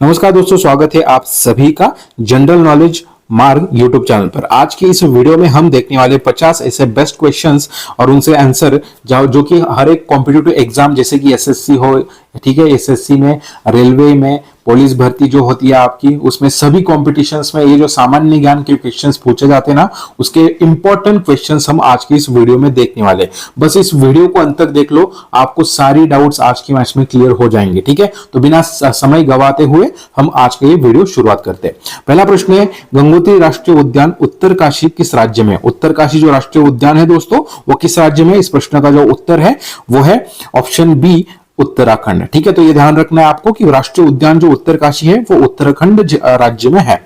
नमस्कार दोस्तों, स्वागत है आप सभी का जनरल नॉलेज मार्ग यूट्यूब चैनल पर। आज की इस वीडियो में हम देखने वाले 50 ऐसे बेस्ट क्वेश्चंस और उनसे आंसर जो कि हर एक कॉम्पिटिटिव एग्जाम जैसे कि एसएससी हो, ठीक है, एसएससी में, रेलवे में, पुलिस भर्ती जो होती है आपकी, उसमें सभी कॉम्पिटिशन्स में ये जो सामान्य ज्ञान के क्वेश्चंस पूछे जाते हैं ना, उसके इंपॉर्टेंट क्वेश्चंस हम आज की इस वीडियो में देखने वाले। बस इस वीडियो को अंत तक देख लो, आपको सारी डाउट्स आज की मैच में क्लियर हो जाएंगे। ठीक है, तो बिना समय गवाते हुए हम आज का ये वीडियो शुरुआत करते हैं। पहला प्रश्न है, गंगोत्री राष्ट्रीय उद्यान उत्तरकाशी किस राज्य में? उत्तरकाशी जो राष्ट्रीय उद्यान है दोस्तों, वो किस राज्य में? इस प्रश्न का जो उत्तर है वो है ऑप्शन बी, उत्तराखंड। ठीक है, तो ये ध्यान रखना है आपको कि राष्ट्रीय उद्यान जो उत्तरकाशी है वो उत्तराखंड राज्य में है।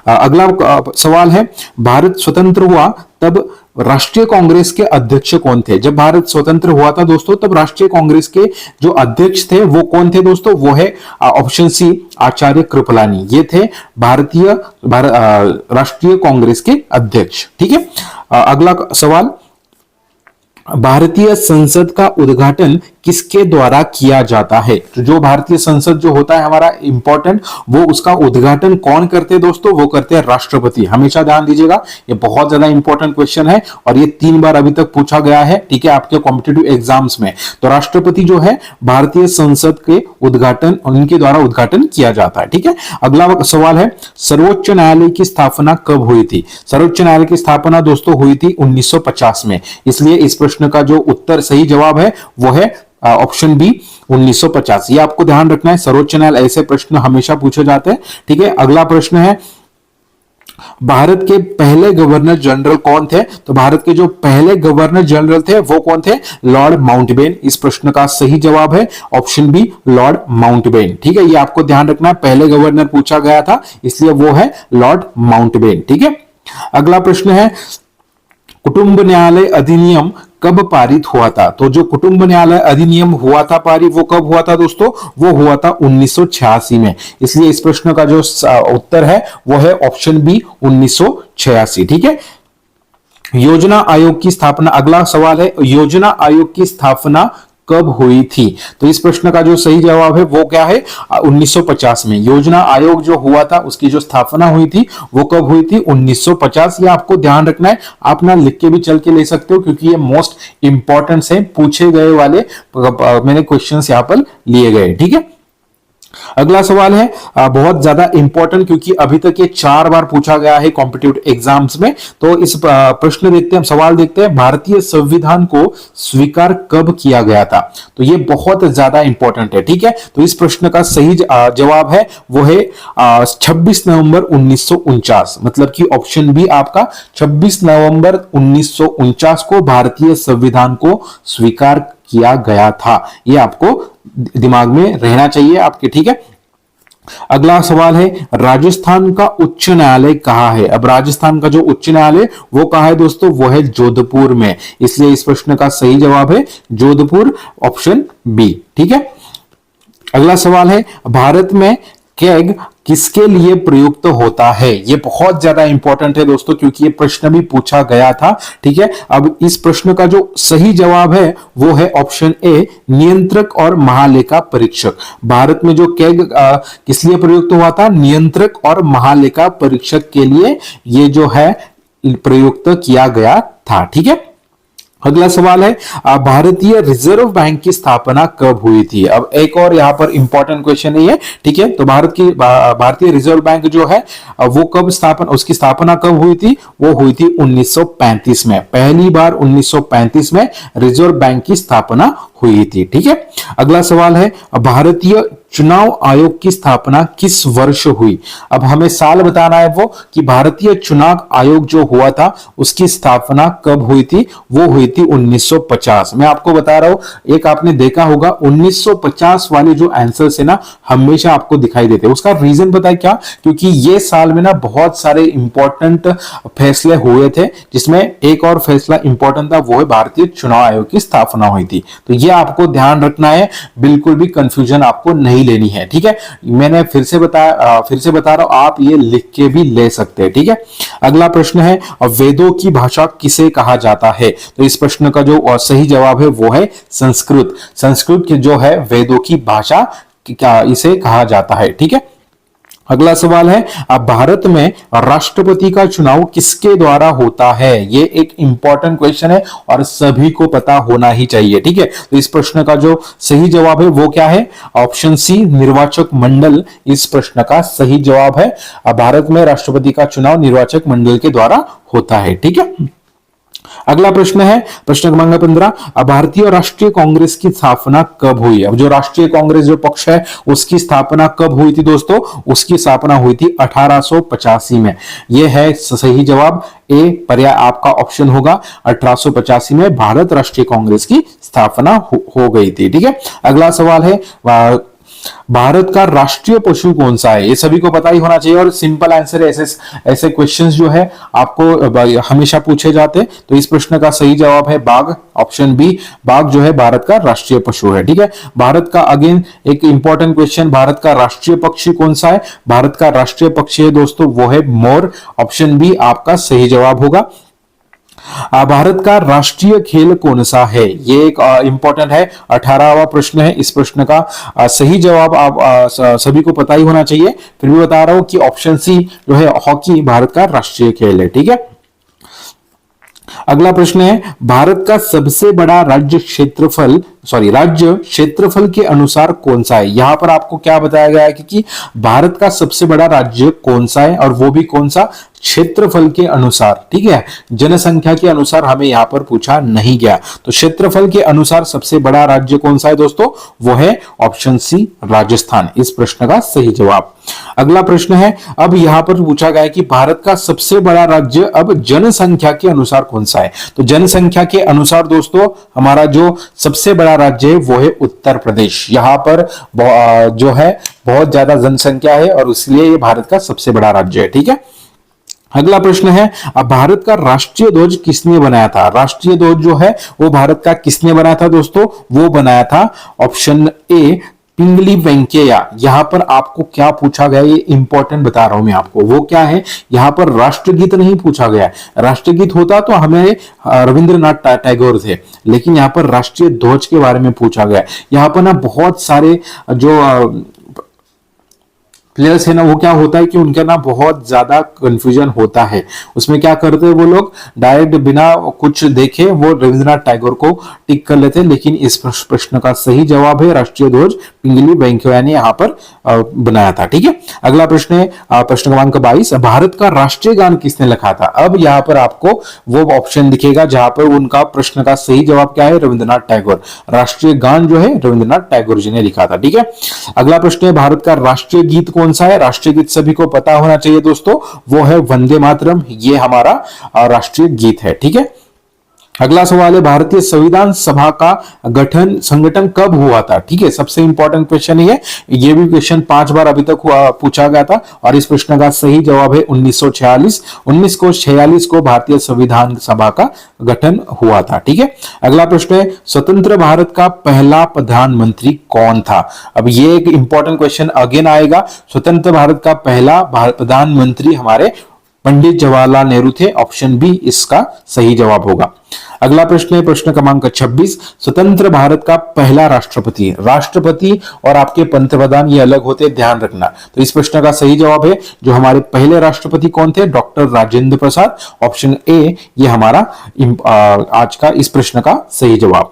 अगला सवाल है, भारत स्वतंत्र हुआ तब राष्ट्रीय कांग्रेस के अध्यक्ष कौन थे? जब भारत स्वतंत्र हुआ था दोस्तों, तब राष्ट्रीय कांग्रेस के जो अध्यक्ष थे वो कौन थे दोस्तों? वो है ऑप्शन सी, आचार्य कृपलानी। ये थे राष्ट्रीय कांग्रेस के अध्यक्ष। ठीक है, अगला सवाल, भारतीय संसद का उद्घाटन किसके द्वारा किया जाता है? तो जो भारतीय संसद जो होता है हमारा इंपॉर्टेंट, वो उसका उद्घाटन कौन करते हैं दोस्तों? वो करते हैं राष्ट्रपति। हमेशा ध्यान दीजिएगा, ये बहुत ज्यादा इंपॉर्टेंट क्वेश्चन है और ये 3 बार अभी तक पूछा गया है, ठीक है, आपके कॉम्पिटिटिव एग्जाम्स में। तो राष्ट्रपति जो है भारतीय संसद के उद्घाटन, उनके द्वारा उद्घाटन किया जाता है। ठीक है, अगला सवाल है, सर्वोच्च न्यायालय की स्थापना कब हुई थी? सर्वोच्च न्यायालय की स्थापना दोस्तों हुई थी 1950 में। इसलिए इस प्रश्न का जो उत्तर सही जवाब है वो है ऑप्शन बी, 1950। ये आपको ध्यान रखना है, सर्वोच्च न्यायालय ऐसे प्रश्न हमेशा पूछे जाते हैं। ठीक है, अगला प्रश्न है, भारत के पहले गवर्नर जनरल कौन थे? तो भारत के जो पहले गवर्नर जनरल थे वो कौन थे? Lord Mountbatten. इस प्रश्न का सही जवाब है ऑप्शन बी, लॉर्ड माउंटबेटन। ठीक है, ये आपको ध्यान रखना है, पहले गवर्नर पूछा गया था इसलिए वो है लॉर्ड माउंटबेटन। ठीक है, अगला प्रश्न है, कुटुंब न्यायालय अधिनियम कब पारित हुआ था? तो जो कुटुंब न्यायालय अधिनियम हुआ था पारित, वो कब हुआ था दोस्तों? वो हुआ था 1986 में। इसलिए इस प्रश्न का जो उत्तर है वो है ऑप्शन बी, 1986। ठीक है, योजना आयोग की स्थापना, अगला सवाल है, योजना आयोग की स्थापना कब हुई थी? तो इस प्रश्न का जो सही जवाब है वो क्या है? 1950 में। योजना आयोग जो हुआ था उसकी जो स्थापना हुई थी वो कब हुई थी? 1950। ये आपको ध्यान रखना है, आप ना लिख के भी चल के ले सकते हो क्योंकि ये मोस्ट इंपॉर्टेंट है, पूछे गए वाले मैंने क्वेश्चंस यहां पर लिए गए। ठीक है, अगला सवाल है बहुत ज्यादा इंपॉर्टेंट क्योंकि अभी तक ये 4 बार पूछा गया है कॉम्पिटिटिव एग्जाम्स में। तो इस प्रश्न देखते हैं, सवाल देखते हैं, भारतीय संविधान को स्वीकार कब किया गया था? तो ये बहुत ज्यादा इंपॉर्टेंट है। ठीक है, तो इस प्रश्न का सही जवाब है वो है 26 नवंबर 1949। मतलब कि ऑप्शन बी आपका 26 नवंबर 1949 को भारतीय संविधान को स्वीकार किया गया था। ये आपको दिमाग में रहना चाहिए आपके। ठीक है, अगला सवाल है, राजस्थान का उच्च न्यायालय कहां है? अब राजस्थान का जो उच्च न्यायालय वो कहां है दोस्तों? वो है जोधपुर में। इसलिए इस प्रश्न का सही जवाब है जोधपुर, ऑप्शन बी। ठीक है, अगला सवाल है, भारत में कैग किसके लिए प्रयुक्त होता है? ये बहुत ज्यादा इंपॉर्टेंट है दोस्तों क्योंकि ये प्रश्न भी पूछा गया था। ठीक है, अब इस प्रश्न का जो सही जवाब है वो है ऑप्शन ए, नियंत्रक और महालेखा परीक्षक। भारत में जो कैग किस लिए प्रयुक्त हुआ था? नियंत्रक और महालेखा परीक्षक के लिए ये जो है प्रयुक्त किया गया था। ठीक है, अगला सवाल है, भारतीय रिजर्व बैंक की स्थापना कब हुई थी? अब एक और यहां पर इंपॉर्टेंट क्वेश्चन है। ठीक है, तो भारतीय रिजर्व बैंक जो है वो कब उसकी स्थापना कब हुई थी? वो हुई थी 1935 में। पहली बार 1935 में रिजर्व बैंक की स्थापना हुई थी। ठीक है, अगला सवाल है, भारतीय चुनाव आयोग की स्थापना किस वर्ष हुई? अब हमें साल बताना है वो कि भारतीय चुनाव आयोग जो हुआ था उसकी स्थापना कब हुई थी? वो हुई थी 1950। मैं आपको बता रहा हूं, एक आपने देखा होगा 1950 वाले जो आंसर्स है ना हमेशा आपको दिखाई देते हैं। उसका रीजन पता है क्या? क्योंकि ये साल में ना बहुत सारे इंपॉर्टेंट फैसले हुए थे, जिसमें एक और फैसला इंपॉर्टेंट था, वो है भारतीय चुनाव आयोग की स्थापना हुई थी। तो ये आपको ध्यान रखना है, बिल्कुल भी कंफ्यूजन आपको नहीं लेनी है। ठीक है, मैंने फिर से बता रहा हूं, आप ये लिख के भी ले सकते हैं। ठीक है, अगला प्रश्न है, वेदों की भाषा किसे कहा जाता है? तो इस प्रश्न का जो सही जवाब है वो है संस्कृत। संस्कृत जो है वेदों की भाषा क्या इसे कहा जाता है। ठीक है, अगला सवाल है, अब भारत में राष्ट्रपति का चुनाव किसके द्वारा होता है? ये एक इंपॉर्टेंट क्वेश्चन है और सभी को पता होना ही चाहिए। ठीक है, तो इस प्रश्न का जो सही जवाब है वो क्या है? ऑप्शन सी, निर्वाचक मंडल इस प्रश्न का सही जवाब है। भारत में राष्ट्रपति का चुनाव निर्वाचक मंडल के द्वारा होता है। ठीक है, अगला प्रश्न है प्रश्न क्रमांक 15, भारतीय राष्ट्रीय कांग्रेस की स्थापना कब हुई? अब जो राष्ट्रीय कांग्रेस जो पक्ष है उसकी स्थापना कब हुई थी दोस्तों? उसकी स्थापना हुई थी 1885 में। यह है सही जवाब। ए पर्याय आपका ऑप्शन होगा। 1885 में भारत राष्ट्रीय कांग्रेस की स्थापना हो गई थी। ठीक है, अगला सवाल है, भारत का राष्ट्रीय पशु कौन सा है? ये सभी को पता ही होना चाहिए और सिंपल आंसर है। ऐसे क्वेश्चंस जो है आपको हमेशा पूछे जाते हैं। तो इस प्रश्न का सही जवाब है बाघ, ऑप्शन बी। बाघ जो है भारत का राष्ट्रीय पशु है। ठीक है, भारत का अगेन एक इंपॉर्टेंट क्वेश्चन, भारत का राष्ट्रीय पक्षी कौन सा है? भारत का राष्ट्रीय पक्षी है दोस्तों वो है मोर, ऑप्शन बी आपका सही जवाब होगा। भारत का राष्ट्रीय खेल कौन सा है? ये एक इंपॉर्टेंट है, 18वां प्रश्न है। इस प्रश्न का सही जवाब आप सभी को पता ही होना चाहिए, फिर भी बता रहा हूं कि ऑप्शन सी जो है हॉकी भारत का राष्ट्रीय खेल है। ठीक है, अगला प्रश्न है, भारत का सबसे बड़ा राज्य क्षेत्रफल के अनुसार कौन सा है? यहां पर आपको क्या बताया गया है कि भारत का सबसे बड़ा राज्य कौन सा है और वो भी कौन सा? क्षेत्रफल के अनुसार। ठीक है, जनसंख्या के अनुसार हमें यहां पर पूछा नहीं गया। तो क्षेत्रफल के अनुसार सबसे बड़ा राज्य कौन सा है दोस्तों? वो है ऑप्शन सी राजस्थान, इस प्रश्न का सही जवाब। अगला प्रश्न है, अब यहां पर पूछा गया है कि भारत का सबसे बड़ा राज्य अब जनसंख्या के अनुसार कौन सा है? तो जनसंख्या के अनुसार दोस्तों हमारा जो सबसे बड़ा राज्य है वो है उत्तर प्रदेश। यहां पर जो है बहुत ज्यादा जनसंख्या है और इसलिए ये भारत का सबसे बड़ा राज्य है। ठीक है, अगला प्रश्न है, अब भारत का राष्ट्रीय ध्वज किसने बनाया था? राष्ट्रीय ध्वज जो है वो भारत का किसने बनाया था दोस्तों? वो बनाया था ऑप्शन ए पिंगली वेंकैया। यहां पर आपको क्या पूछा गया, ये इंपॉर्टेंट बता रहा हूं मैं आपको, वो क्या है? यहां पर राष्ट्रगीत नहीं पूछा गया। राष्ट्रगीत होता तो हमें रविंद्रनाथ टैगोर थे, लेकिन यहां पर राष्ट्रीय ध्वज के बारे में पूछा गया। यहां पर ना बहुत सारे जो प्लेयर्स है ना, वो क्या होता है कि उनका ना बहुत ज्यादा कंफ्यूजन होता है। उसमें क्या करते हैं वो लोग, डायरेक्ट बिना कुछ देखे वो रविंद्रनाथ टैगोर को टिक कर लेते हैं, लेकिन इस प्रश्न का सही जवाब है राष्ट्रीय ध्वज पिंगली वेंकैया ने यहाँ पर बनाया था। ठीक है, अगला प्रश्न है प्रश्न क्रमांक 22, भारत का राष्ट्रीय गान किसने लिखा था? अब यहाँ पर आपको वो ऑप्शन दिखेगा जहां पर उनका प्रश्न का सही जवाब क्या है? रविंद्रनाथ टैगोर। राष्ट्रीय गान जो है रविंद्रनाथ टैगोर जी ने लिखा था। ठीक है, अगला प्रश्न है, भारत का राष्ट्रीय गीत कौन सा है? राष्ट्रीय गीत सभी को पता होना चाहिए दोस्तों, वो है वंदे मातरम। ये हमारा राष्ट्रीय गीत है। ठीक है, अगला सवाल है, भारतीय संविधान सभा का संगठन कब हुआ था? ठीक है, सबसे इंपॉर्टेंट क्वेश्चन है ये भी क्वेश्चन 5 बार अभी तक पूछा गया था और इस प्रश्न का सही जवाब है 1946। 1946 को भारतीय संविधान सभा का गठन हुआ था। ठीक है, अगला प्रश्न है, स्वतंत्र भारत का पहला प्रधानमंत्री कौन था? अब ये एक इंपॉर्टेंट क्वेश्चन अगेन आएगा। स्वतंत्र भारत का पहला प्रधानमंत्री हमारे पंडित जवाहरलाल नेहरू थे, ऑप्शन बी इसका सही जवाब होगा। अगला प्रश्न है प्रश्न क्रमांक 26, स्वतंत्र भारत का पहला राष्ट्रपति और आपके पंतप्रधान ये अलग होते, ध्यान रखना। तो इस प्रश्न का सही जवाब है जो हमारे पहले राष्ट्रपति कौन थे? Doctor Rajendra Prasad, option A ये हमारा आज का इस प्रश्न का सही जवाब।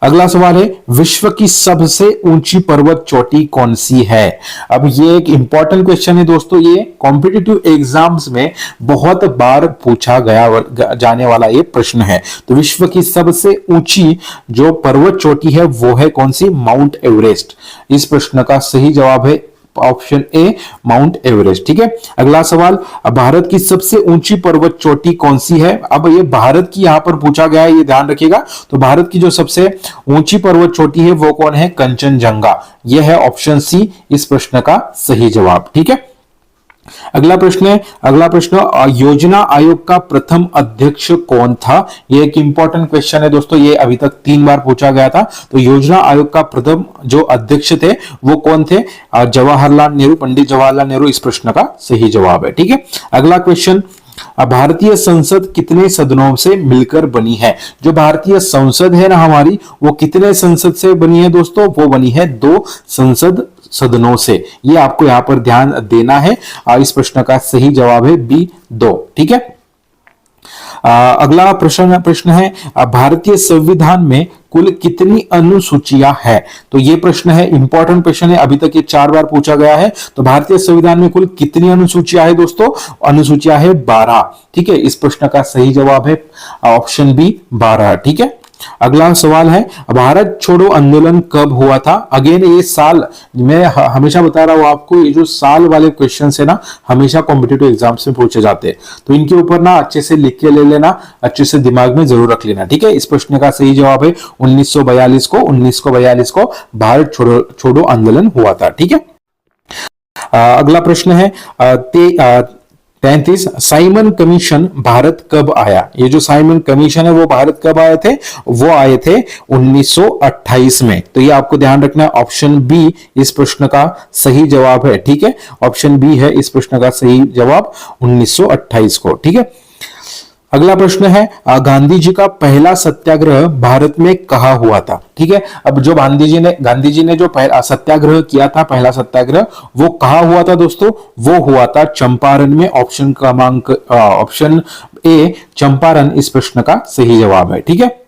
अगला सवाल है, विश्व की सबसे ऊंची पर्वत चोटी कौन सी है? अब ये एक इंपॉर्टेंट क्वेश्चन है दोस्तों, ये कॉम्पिटिटिव एग्जाम्स में बहुत बार पूछा जाने वाला ये प्रश्न है। तो विश्व की सबसे ऊंची जो पर्वत चोटी है वो है कौन सी? Mount Everest. इस प्रश्न का सही जवाब है ऑप्शन ए माउंट एवरेस्ट। ठीक है, अगला सवाल, भारत की सबसे ऊंची पर्वत चोटी कौन सी है? अब ये भारत की यहां पर पूछा गया है, ये ध्यान रखिएगा। तो भारत की जो सबसे ऊंची पर्वत चोटी है वो कौन है? कंचनजंगा। यह है ऑप्शन सी इस प्रश्न का सही जवाब। ठीक है, अगला प्रश्न योजना आयोग का प्रथम अध्यक्ष कौन था? यह एक इंपॉर्टेंट क्वेश्चन है दोस्तों, ये अभी तक 3 बार पूछा गया था। तो योजना आयोग का प्रथम जो अध्यक्ष थे वो कौन थे? जवाहरलाल नेहरू, पंडित जवाहरलाल नेहरू इस प्रश्न का सही जवाब है। ठीक है, अगला क्वेश्चन, भारतीय संसद कितने सदनों से मिलकर बनी है? जो भारतीय संसद है ना हमारी, वो कितने संसद से बनी है दोस्तों? वो बनी है 2 संसद सदनों से। ये आपको यहां पर ध्यान देना है। इस प्रश्न का सही जवाब है बी 2। ठीक है। अगला प्रश्न है भारतीय संविधान में कुल कितनी अनुसूचियां है? तो ये प्रश्न है, इंपॉर्टेंट प्रश्न है, अभी तक ये 4 बार पूछा गया है। तो भारतीय संविधान में कुल कितनी अनुसूचियां है दोस्तों? अनुसूचियां है 12। ठीक है, इस प्रश्न का सही जवाब है ऑप्शन बी 12। ठीक है। अगला सवाल है भारत छोड़ो आंदोलन कब हुआ था? अगेन ये साल मैं हमेशा बता रहा हूं आपको, ये जो साल वाले क्वेश्चन है ना, हमेशा कॉम्पिटिटिव एग्जाम्स में पूछे जाते हैं। तो इनके ऊपर ना अच्छे से लिख के ले लेना, अच्छे से दिमाग में जरूर रख लेना। ठीक है। इस प्रश्न का सही जवाब है 1942 को भारत छोड़ो आंदोलन हुआ था। ठीक है। अगला प्रश्न है 33 साइमन कमीशन भारत कब आया? ये जो साइमन कमीशन है वो भारत कब आए थे? वो आए थे 1928 में। तो ये आपको ध्यान रखना है, ऑप्शन बी इस प्रश्न का सही जवाब है। ठीक है, ऑप्शन बी है इस प्रश्न का सही जवाब 1928 को। ठीक है। अगला प्रश्न है गांधी जी का पहला सत्याग्रह भारत में कहाँ हुआ था? ठीक है। अब जो गांधी जी ने जो पहला सत्याग्रह किया था, पहला सत्याग्रह, वो कहाँ हुआ था दोस्तों? वो हुआ था चंपारण में। ऑप्शन ए चंपारण इस प्रश्न का सही जवाब है। ठीक है।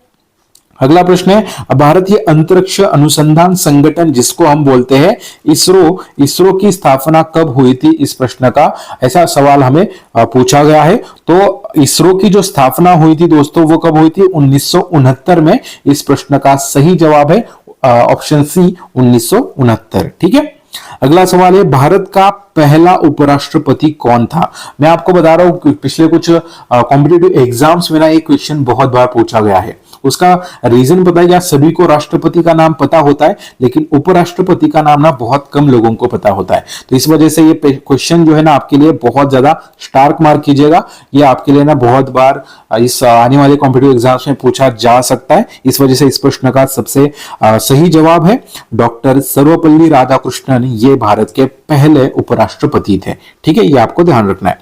अगला प्रश्न है भारतीय अंतरिक्ष अनुसंधान संगठन जिसको हम बोलते हैं इसरो की स्थापना कब हुई थी? इस प्रश्न का ऐसा सवाल हमें पूछा गया है। तो इसरो की जो स्थापना हुई थी दोस्तों वो कब हुई थी? 1969 में। इस प्रश्न का सही जवाब है ऑप्शन सी 1969। ठीक है। अगला सवाल है भारत का पहला उपराष्ट्रपति कौन था? मैं आपको बता रहा हूं पिछले कुछ कॉम्पिटिटिव एग्जाम्स में ना एक क्वेश्चन बहुत बार पूछा गया है। उसका रीजन पता है क्या? सभी को राष्ट्रपति का नाम पता होता है, लेकिन उपराष्ट्रपति का नाम ना बहुत कम लोगों को पता होता है। तो इस वजह से ये क्वेश्चन जो है ना आपके लिए बहुत ज्यादा स्टार्क मार्क कीजिएगा। ये आपके लिए ना बहुत बार इस आने वाले कॉम्पिटिटिव एग्जाम्स में पूछा जा सकता है। इस वजह से इस प्रश्न का सबसे सही जवाब है डॉक्टर सर्वपल्ली राधाकृष्णन। ये भारत के पहले उपराष्ट्रपति थे। ठीक है, ये आपको ध्यान रखना है।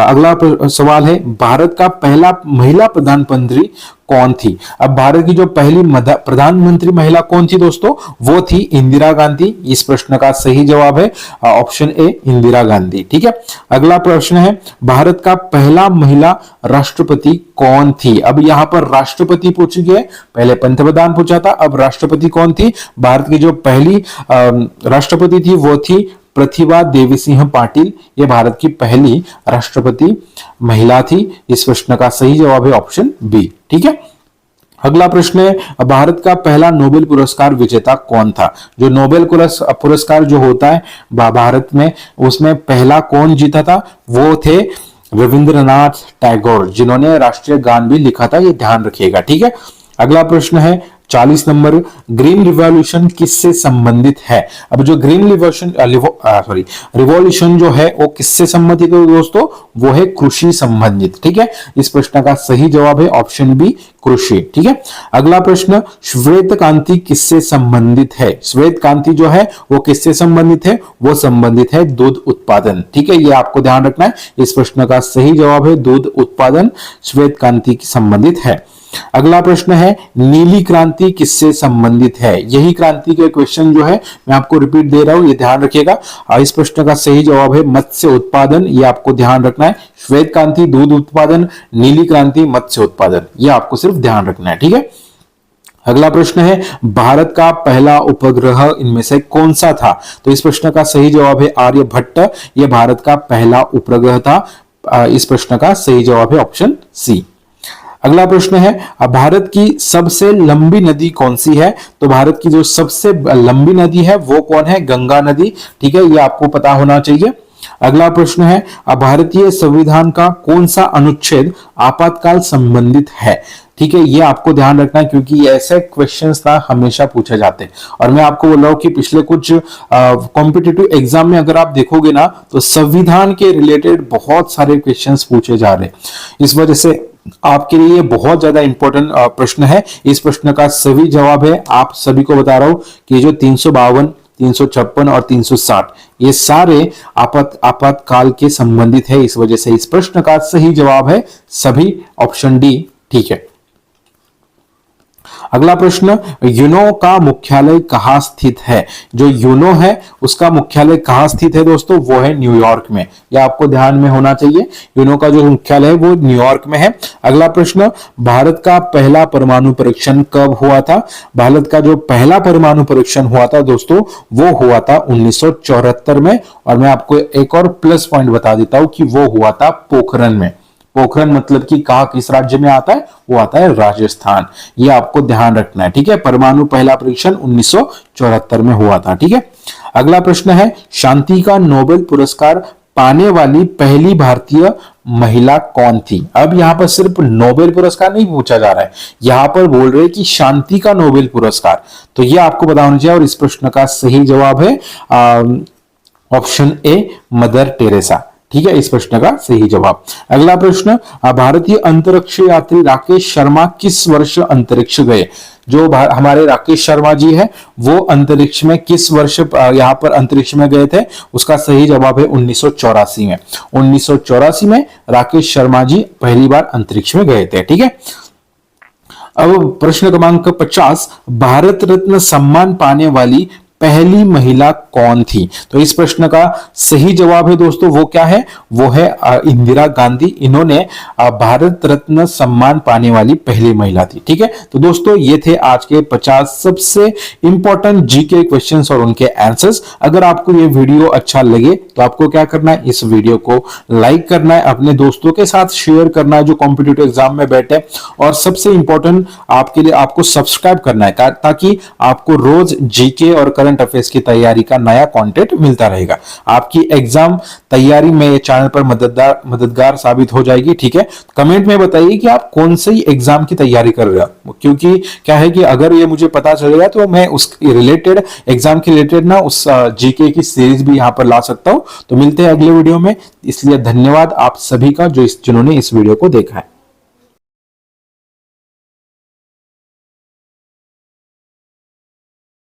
अगला सवाल है भारत का पहला महिला प्रधानमंत्री कौन थी? अब भारत की जो पहली प्रधानमंत्री महिला कौन थी दोस्तों? वो थी इंदिरा गांधी। इस प्रश्न का सही जवाब है ऑप्शन ए इंदिरा गांधी। ठीक है। अगला प्रश्न है भारत का पहला महिला राष्ट्रपति कौन थी? अब यहां पर राष्ट्रपति पूछ गए, पहले पंतप्रधान पूछा था, अब राष्ट्रपति कौन थी? भारत की जो पहली राष्ट्रपति थी वो थी प्रतिभा देवी सिंह पाटिल। ये भारत की पहली राष्ट्रपति महिला थी। इस प्रश्न का सही जवाब है ऑप्शन बी। ठीक है। अगला प्रश्न है भारत का पहला नोबेल पुरस्कार विजेता कौन था? जो नोबेल पुरस्कार जो होता है भारत में, उसमें पहला कौन जीता था? वो थे रविंद्रनाथ टैगोर, जिन्होंने राष्ट्रीय गान भी लिखा था। ये ध्यान रखिएगा। ठीक है। अगला प्रश्न है 40 नंबर, ग्रीन रिवॉल्यूशन किससे संबंधित है? अब जो ग्रीन रिवॉल्यूशन जो है वो किससे संबंधित है दोस्तों? वो है कृषि संबंधित। ठीक है। इस प्रश्न का सही जवाब है ऑप्शन बी कृषि। ठीक है। अगला प्रश्न श्वेत क्रांति किससे संबंधित है? श्वेत क्रांति जो है वो किससे संबंधित है? वो संबंधित है दूध उत्पादन। ठीक है, ये आपको ध्यान रखना है। इस प्रश्न का सही जवाब है दूध उत्पादन श्वेत क्रांति की संबंधित है। अगला प्रश्न है नीली क्रांति किससे संबंधित है? यही क्रांति के क्वेश्चन जो है मैं आपको रिपीट दे रहा हूं, ये ध्यान रखिएगा। इस प्रश्न का सही जवाब है मत्स्य उत्पादन। ये आपको ध्यान रखना है। श्वेत क्रांति दूध उत्पादन, नीली क्रांति मत्स्य उत्पादन, ये आपको सिर्फ ध्यान रखना है। ठीक है। अगला प्रश्न है भारत का पहला उपग्रह इनमें से कौन सा था? तो इस प्रश्न का सही जवाब है आर्यभट्ट। यह भारत का पहला उपग्रह था। इस प्रश्न का सही जवाब है ऑप्शन सी। अगला प्रश्न है भारत की सबसे लंबी नदी कौन सी है? तो भारत की जो सबसे लंबी नदी है वो कौन है? गंगा नदी। ठीक है, ये आपको पता होना चाहिए। अगला प्रश्न है भारतीय संविधान का कौन सा अनुच्छेद आपातकाल संबंधित है? ठीक है, ये आपको ध्यान रखना है क्योंकि ऐसे क्वेश्चंस ना हमेशा पूछे जाते हैं। और मैं आपको बोल रहा हूं कि पिछले कुछ कॉम्पिटिटिव एग्जाम में अगर आप देखोगे ना तो संविधान के रिलेटेड बहुत सारे क्वेश्चंस पूछे जा रहे हैं। इस वजह से आपके लिए बहुत ज्यादा इंपॉर्टेंट प्रश्न है। इस प्रश्न का सही जवाब है, आप सभी को बता रहा हूं कि जो 352, 356 और 360 ये सारे आपातकाल के संबंधित है। इस वजह से इस प्रश्न का सही जवाब है सभी ऑप्शन डी। ठीक है। अगला प्रश्न, यूनो का मुख्यालय कहाँ स्थित है? जो यूनो है उसका मुख्यालय कहाँ स्थित है दोस्तों? वो है न्यूयॉर्क में। यह आपको ध्यान में होना चाहिए, यूनो का जो मुख्यालय है वो न्यूयॉर्क में है। अगला प्रश्न, भारत का पहला परमाणु परीक्षण कब हुआ था? भारत का जो पहला परमाणु परीक्षण हुआ था दोस्तों वो हुआ था 1974 में। और मैं आपको एक और प्लस पॉइंट बता देता हूं कि वो हुआ था पोखरण में। पोखरण मतलब कि कहा किस राज्य में आता है? वो आता है राजस्थान। ये आपको ध्यान रखना है, ठीक है। परमाणु पहला परीक्षण 1974 में हुआ था, ठीक है। अगला प्रश्न है, शांति का नोबेल पुरस्कार पाने वाली पहली भारतीय महिला कौन थी? अब यहां पर सिर्फ नोबेल पुरस्कार नहीं पूछा जा रहा है, यहां पर बोल रहे हैं कि शांति का नोबेल पुरस्कार। तो ये आपको पता होना चाहिए। और इस प्रश्न का सही जवाब है ऑप्शन ए, मदर टेरेसा, ठीक है, इस प्रश्न का सही जवाब। अगला प्रश्न, भारतीय अंतरिक्ष यात्री राकेश शर्मा किस वर्ष अंतरिक्ष गए? जो हमारे राकेश शर्मा जी है वो अंतरिक्ष में किस वर्ष यहां पर अंतरिक्ष में गए थे? उसका सही जवाब है 1984 में। 1984 में राकेश शर्मा जी पहली बार अंतरिक्ष में गए थे, ठीक है। अब प्रश्न क्रमांक 50, भारत रत्न सम्मान पाने वाली पहली महिला कौन थी? तो इस प्रश्न का सही जवाब है दोस्तों वो क्या है? वो है इंदिरा गांधी। इन्होंने भारत रत्न सम्मान पाने वाली पहली महिला थी, ठीक है। तो दोस्तों ये थे आज के 50 सबसे इंपॉर्टेंट जीके क्वेश्चंस और उनके आंसर्स। अगर आपको ये वीडियो अच्छा लगे तो आपको क्या करना है? इस वीडियो को लाइक करना है, अपने दोस्तों के साथ शेयर करना है जो कॉम्पिटिटिव एग्जाम में बैठे, और सबसे इंपॉर्टेंट आपके लिए आपको सब्सक्राइब करना है ताकि आपको रोज जीके और करंट अफेयर्स की तैयारी का नया कंटेंट मिलता रहेगा। आपकी एग्जाम तैयारी में ये चैनल पर मददगार साबित हो जाएगी, ठीक है। कमेंट में बताइए कि आप कौन सी एग्जाम की तैयारी कर रहे हो, क्योंकि क्या है कि अगर ये मुझे पता चलेगा तो मैं उस रिलेटेड एग्जाम के रिलेटेड ना उस जीके की सीरीज भी यहां पर ला सकता हूं। तो मिलते हैं अगले वीडियो में, इसलिए धन्यवाद आप सभी का जिन्होंने इस वीडियो को देखा है।